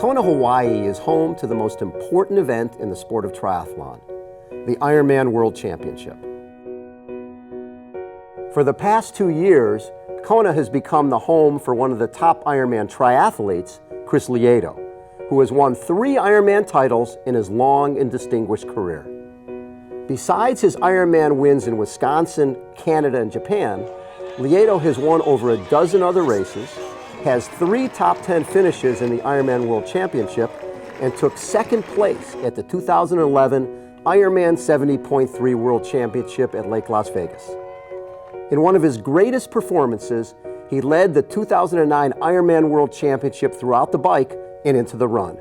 Kona, Hawaii is home to the most important event in the sport of triathlon, the Ironman World Championship. For the past 2 years, Kona has become the home for one of the top Ironman triathletes, Chris Lieto, who has won 3 Ironman titles in his long and distinguished career. Besides his Ironman wins in Wisconsin, Canada, and Japan, Lieto has won over a dozen other races, has 3 top 10 finishes in the Ironman World Championship, and took second place at the 2011 Ironman 70.3 World Championship at Lake Las Vegas. In one of his greatest performances, he led the 2009 Ironman World Championship throughout the bike and into the run.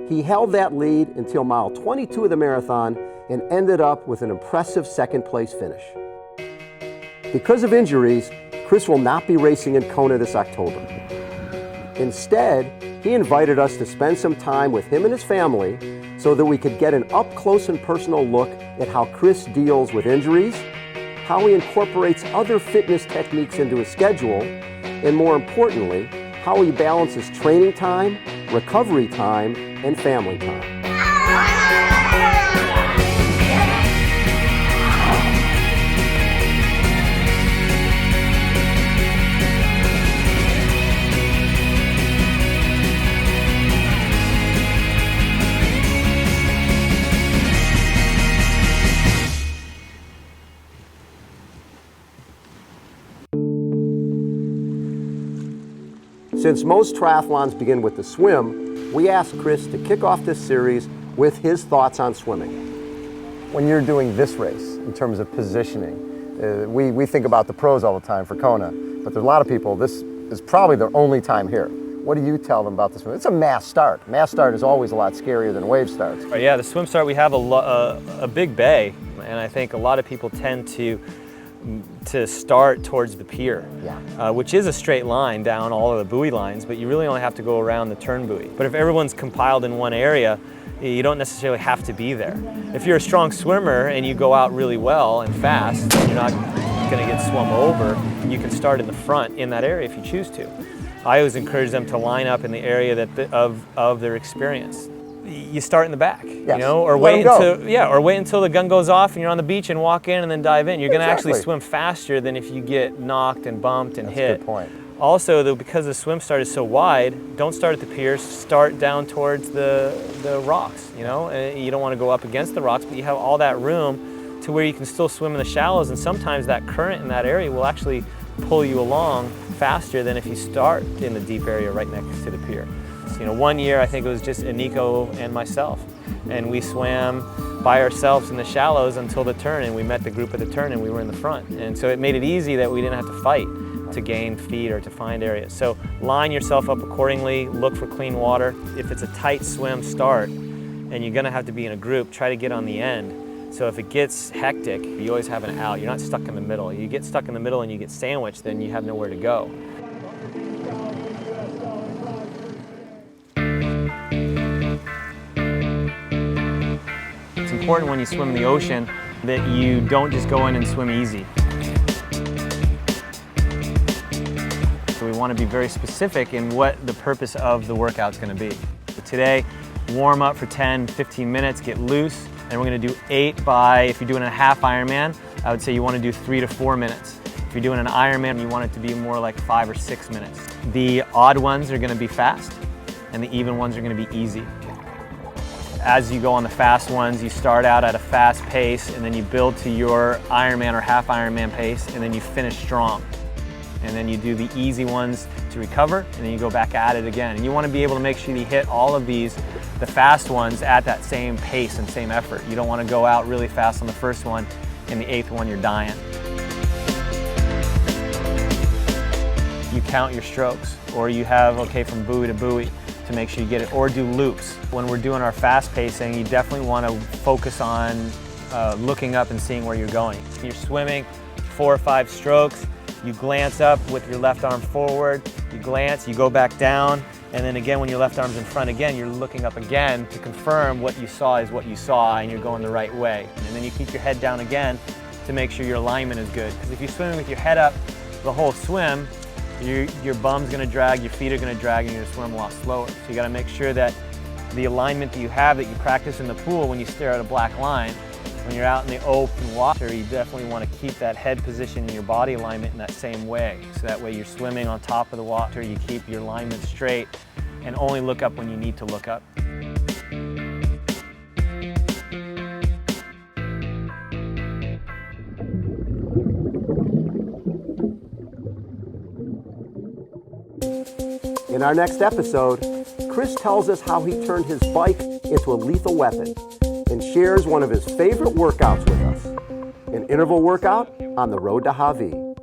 He held that lead until mile 22 of the marathon and ended up with an impressive second place finish. Because of injuries, Chris will not be racing in Kona this October. Instead, he invited us to spend some time with him and his family so that we could get an up-close and personal look at how Chris deals with injuries, how he incorporates other fitness techniques into his schedule, and more importantly, how he balances training time, recovery time, and family time. Since most triathlons begin with the swim, we asked Chris to kick off this series with his thoughts on swimming. When you're doing this race, in terms of positioning, we think about the pros all the time for Kona, but there's a lot of people, this is probably their only time here. What do you tell them about the swim? It's a mass start. Mass start is always a lot scarier than wave starts. Yeah, the swim start, we have a big bay, and I think a lot of people tend to start towards the pier, which is a straight line down all of the buoy lines, but you really only have to go around the turn buoy. But if everyone's compiled in one area, you don't necessarily have to be there. If you're a strong swimmer and you go out really well and fast, you're not going to get swum over, you can start in the front in that area if you choose to. I always encourage them to line up in the area of their experience. You start in the back, you know, or wait until the gun goes off and you're on the beach and walk in and then dive in. You're going to actually swim faster than if you get knocked and bumped and hit. That's a good point. Also, though, because the swim start is so wide, don't start at the pier. Start down towards the rocks. You know, you don't want to go up against the rocks, but you have all that room to where you can still swim in the shallows. And sometimes that current in that area will actually pull you along faster than if you start in the deep area right next to the pier. You know, one year I think it was just Nico and myself, and we swam by ourselves in the shallows until the turn, and we met the group at the turn and we were in the front. And so it made it easy that we didn't have to fight to gain feet or to find areas. So line yourself up accordingly, look for clean water. If it's a tight swim start and you're gonna have to be in a group, try to get on the end. So if it gets hectic, you always have an out. You're not stuck in the middle. You get stuck in the middle and you get sandwiched, then you have nowhere to go. It's important when you swim in the ocean that you don't just go in and swim easy. So we want to be very specific in what the purpose of the workout's going to be. So today, warm up for 10, 15 minutes, get loose, and we're going to do 8 by, if you're doing a half Ironman, I would say you want to do 3 to 4 minutes. If you're doing an Ironman, you want it to be more like 5 or 6 minutes. The odd ones are going to be fast, and the even ones are going to be easy. As you go on the fast ones, you start out at a fast pace and then you build to your Ironman or half Ironman pace and then you finish strong. And then you do the easy ones to recover and then you go back at it again. And you want to be able to make sure you hit all of these, the fast ones, at that same pace and same effort. You don't want to go out really fast on the first one and the 8th one you're dying. You count your strokes, or you have, okay, from buoy to buoy, to make sure you get it, or do loops. When we're doing our fast pacing, you definitely want to focus on looking up and seeing where you're going. You're swimming 4 or 5 strokes, you glance up with your left arm forward, you glance, you go back down, and then again when your left arm's in front again, you're looking up again to confirm what you saw is what you saw and you're going the right way. And then you keep your head down again to make sure your alignment is good. Because if you're swimming with your head up the whole swim, your bum's gonna drag, your feet are gonna drag, and you're gonna swim a lot slower. So you gotta make sure that the alignment that you have that you practice in the pool when you stare at a black line, when you're out in the open water, you definitely want to keep that head position and your body alignment in that same way. So that way you're swimming on top of the water, you keep your alignment straight, and only look up when you need to look up. In our next episode, Chris tells us how he turned his bike into a lethal weapon and shares one of his favorite workouts with us, an interval workout on the road to Hawaii.